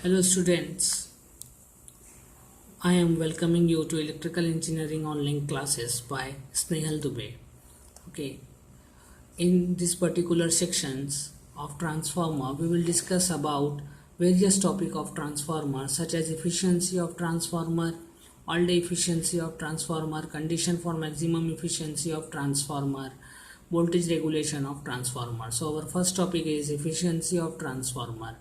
Hello students, I am welcoming you to Electrical Engineering online classes by Snehal Dubey. Okay, in this particular sections of transformer, we will discuss about various topic of transformer such as efficiency of transformer, all day efficiency of transformer, condition for maximum efficiency of transformer, voltage regulation of transformer. So our first topic is efficiency of transformer.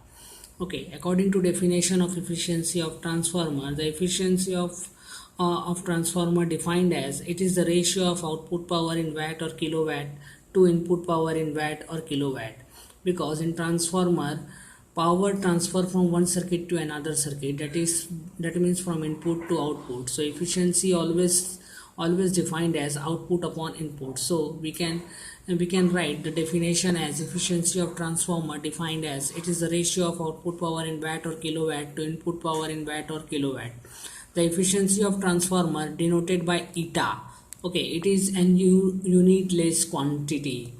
Okay, according to definition of efficiency of transformer, the efficiency of transformer defined as it is the ratio of output power in watt or kilowatt to input power in watt or kilowatt. Because in transformer, power transfer from one circuit to another circuit, that means from input to output. So efficiency always defined as output upon input. So we can write the definition as efficiency of transformer defined as it is the ratio of output power in watt or kilowatt to input power in watt or kilowatt. The efficiency of transformer denoted by eta. Okay, it is an unitless quantity.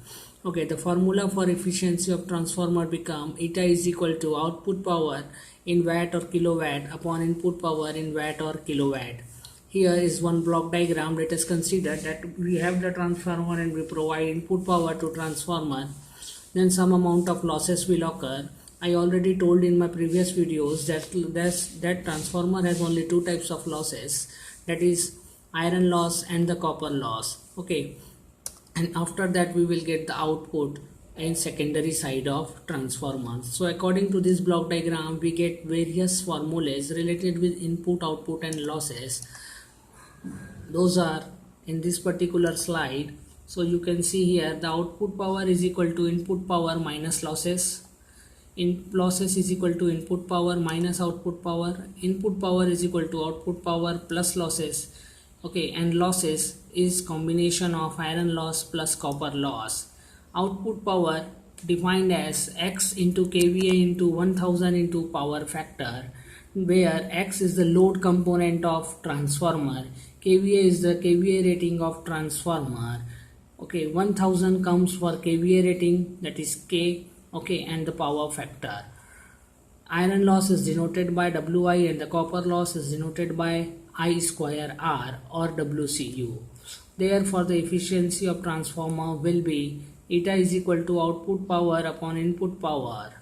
Okay, the formula for efficiency of transformer become eta is equal to output power in watt or kilowatt upon input power in watt or kilowatt. Here is one block diagram. Let us consider that we have the transformer and we provide input power to transformer. Then some amount of losses will occur. I already told in my previous videos that transformer has only two types of losses, that is iron loss and the copper loss. Okay, and after that we will get the output in secondary side of transformers. So according to this block diagram, we get various formulas related with input, output and losses. Those are in this particular slide. So you can see here the output power is equal to input power minus losses. Losses is equal to input power minus output power. Input power is equal to output power plus losses. Okay, and losses is combination of iron loss plus copper loss. Output power defined as X into kVA into 1000 into power factor, where X is the load component of transformer, kVA is the kVA rating of transformer. Okay, 1000 comes for kVA rating, that is K. Okay, and the power factor. Iron loss is denoted by Wi and the copper loss is denoted by I square R or WCU. Therefore, the efficiency of transformer will be eta is equal to output power upon input power,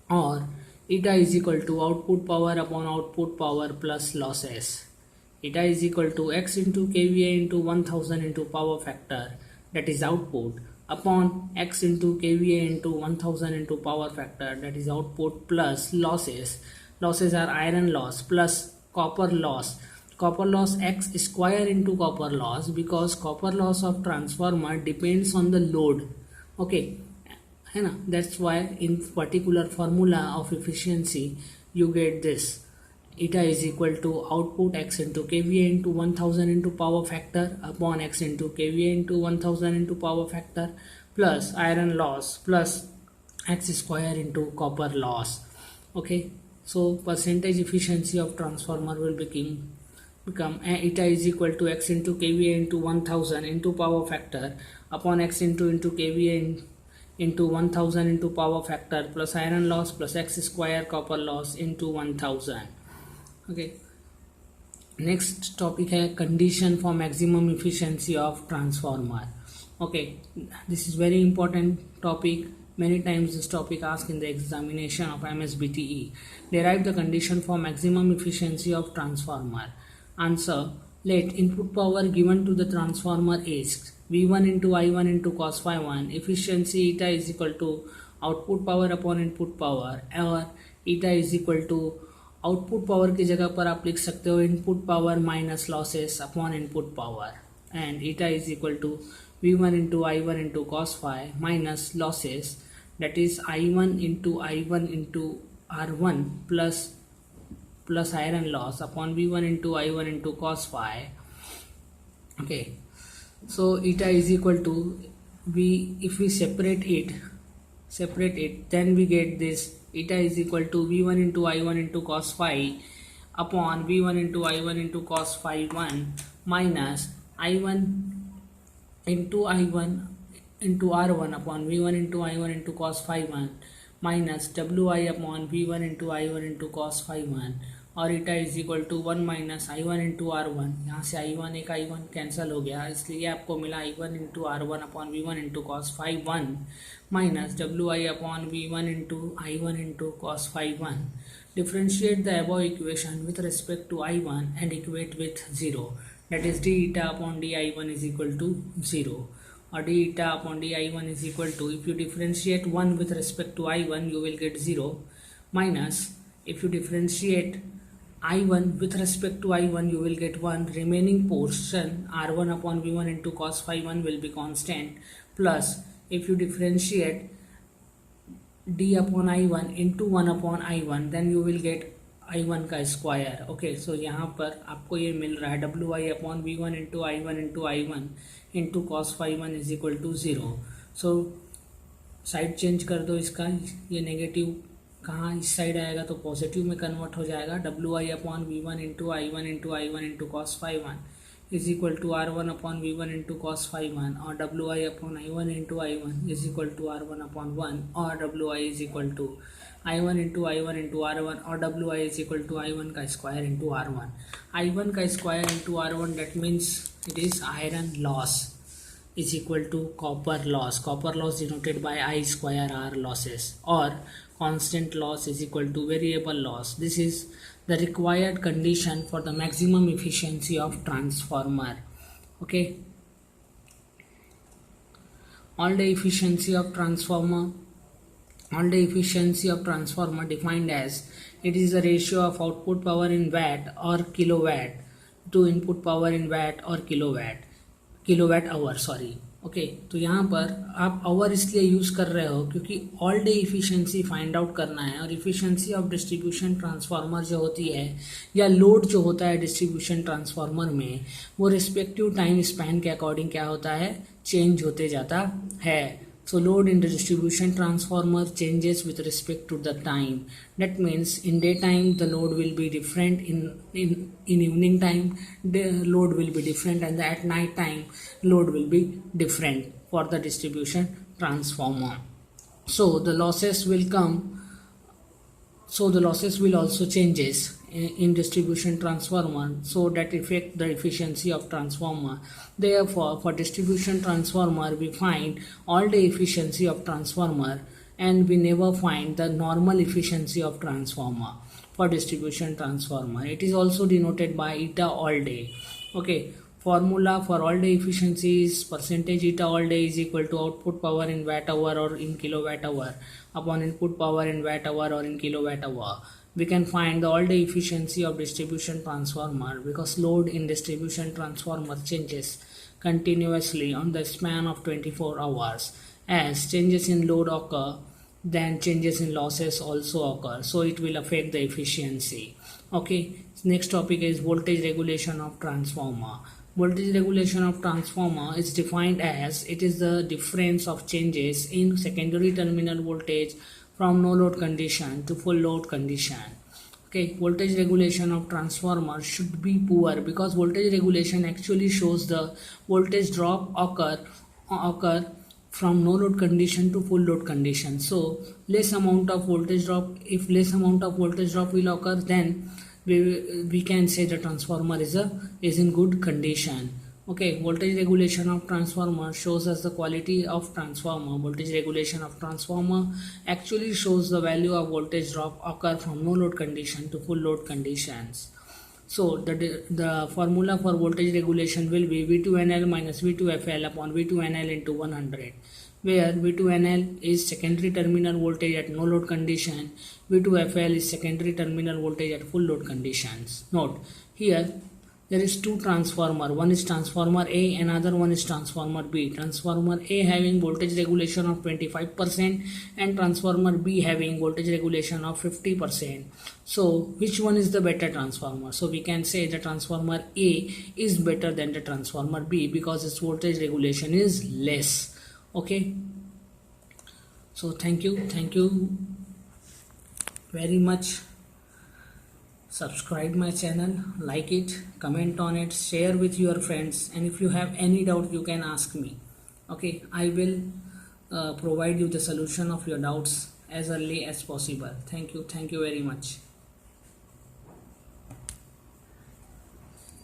or eta is equal to output power upon output power plus losses. Eta is equal to X into kVA into 1000 into power factor, that is output, upon X into kVA into 1000 into power factor, that is output, plus losses. Losses are iron loss plus copper loss. Copper loss X square into copper loss, because copper loss of transformer depends on the load. Okay, that's why in particular formula of efficiency you get this. Eta is equal to output X into kVA into 1000 into power factor upon X into kVA into 1000 into power factor, plus iron loss plus X square into copper loss. Okay, so percentage efficiency of transformer will become eta is equal to X into kVA into 1000 into power factor upon X into kVA into 1000 into power factor, plus iron loss plus X square copper loss into 1000. Okay, next topic है condition for maximum efficiency of transformer. Okay, this is very important topic. Many times this topic asked in the examination of MSBTE. Derive the condition for maximum efficiency of transformer. Answer: let input power given to the transformer is V1 into I1 into cos phi 1. Efficiency eta is equal to output power upon input power, or eta is equal to output power की जगह पर आप लिख सकते हो input power minus losses upon input power, and eta is equal to V1 into I1 into cos phi minus losses, that is I1 into R1 plus iron loss upon V1 into I1 into cos phi. Okay, so eta is equal to if we separate it, then we get this. Eta is equal to V1 into I1 into cos phi upon V1 into I1 into cos phi 1 minus I1 into I1 into R1 upon V1 into I1 into cos phi 1 minus wi upon v1 into i1 into cos phi 1 और eta is equal to 1 minus i1 into r1, यहाँ से i1 एक i1 cancel हो गया, इसलिए आपको मिला i1 into r1 upon v1 into cos phi 1 minus wi upon v1 into i1 into cos phi 1. Differentiate the above equation with respect to i1 and equate with 0, that is d eta upon di1 is equal to 0, or d eta upon di1 is equal to, if you differentiate 1 with respect to i1 you will get 0, minus if you differentiate i1 with respect to i1 you will get 1, remaining portion r1 upon v1 into cos phi 1 will be constant, plus if you differentiate d upon i1 into 1 upon i1 then you will get i1 का square. Okay, सो यहाँ पर आपको ये मिल रहा है wi upon v1 into i1 into cos phi 1 is equal to 0. So side change कर दो इसका, ये नेगेटिव कहाँ इस साइड आएगा तो पॉजिटिव में कन्वर्ट हो जाएगा. wi upon v1 into i1 into cos phi 1 is equal to r1 upon v1 into cos phi 1, और wi upon i1 into i1 is equal to r1 upon 1, और wi is equal to i1 into r1 और wi is equal to i1 का square into r1. i1 का square into r1 that means it is iron loss is equal to copper loss denoted by I square R losses, or constant loss is equal to variable loss. This is the required condition for the maximum efficiency of transformer. Okay, all the efficiency of transformer defined as, it is the ratio of output power in watt or kilowatt to input power in watt or kilowatt hour, sorry. Okay, तो यहाँ पर आप our इसलिए use कर रहे हो क्योंकि all day efficiency find out करना है, और इफिशिएंसी ऑफ डिस्ट्रीब्यूशन ट्रांसफार्मर जो होती है या लोड जो होता है डिस्ट्रीब्यूशन ट्रांसफार्मर में, वो रिस्पेक्टिव टाइम स्पैन के अकॉर्डिंग क्या होता है, चेंज होते जाता है. So load in the distribution transformer changes with respect to the time. That means in daytime the load will be different, in evening time the load will be different, and at night time load will be different for the distribution transformer. So the losses will also changes in distribution transformer, so that affect the efficiency of transformer. Therefore, for distribution transformer we find all the efficiency of transformer, and we never find the normal efficiency of transformer for distribution transformer. It is also denoted by eta all day. Okay, formula for all day efficiency is percentage eta all day is equal to output power in watt hour or in kilowatt hour upon input power in watt hour or in kilowatt hour. We can find the all day efficiency of distribution transformer because load in distribution transformer changes continuously on the span of 24 hours. As changes in load occur, then changes in losses also occur, so it will affect the efficiency. Okay, next topic is voltage regulation of transformer. Voltage regulation of transformer is defined as, it is the difference of changes in secondary terminal voltage from no load condition to full load condition. Okay, voltage regulation of transformer should be poor because voltage regulation actually shows the voltage drop occur from no load condition to full load condition. So less amount of voltage drop, if less amount of voltage drop will occur, then we can say the transformer is in good condition. Okay, voltage regulation of transformer shows us the quality of transformer. Voltage regulation of transformer actually shows the value of voltage drop occur from no load condition to full load conditions. So the formula for voltage regulation will be V2NL minus V2FL upon V2NL into 100, where V2NL is secondary terminal voltage at no load condition, V2FL is secondary terminal voltage at full load conditions. Note, here there is two transformer, one is transformer A, another one is transformer B. Transformer A having voltage regulation of 25% and transformer B having voltage regulation of 50%. So which one is the better transformer? So we can say the transformer A is better than the transformer B because its voltage regulation is less. Okay, so thank you very much. Subscribe my channel, like it, comment on it, share with your friends, and if you have any doubt you can ask me. Okay, I will provide you the solution of your doubts as early as possible. Thank you very much.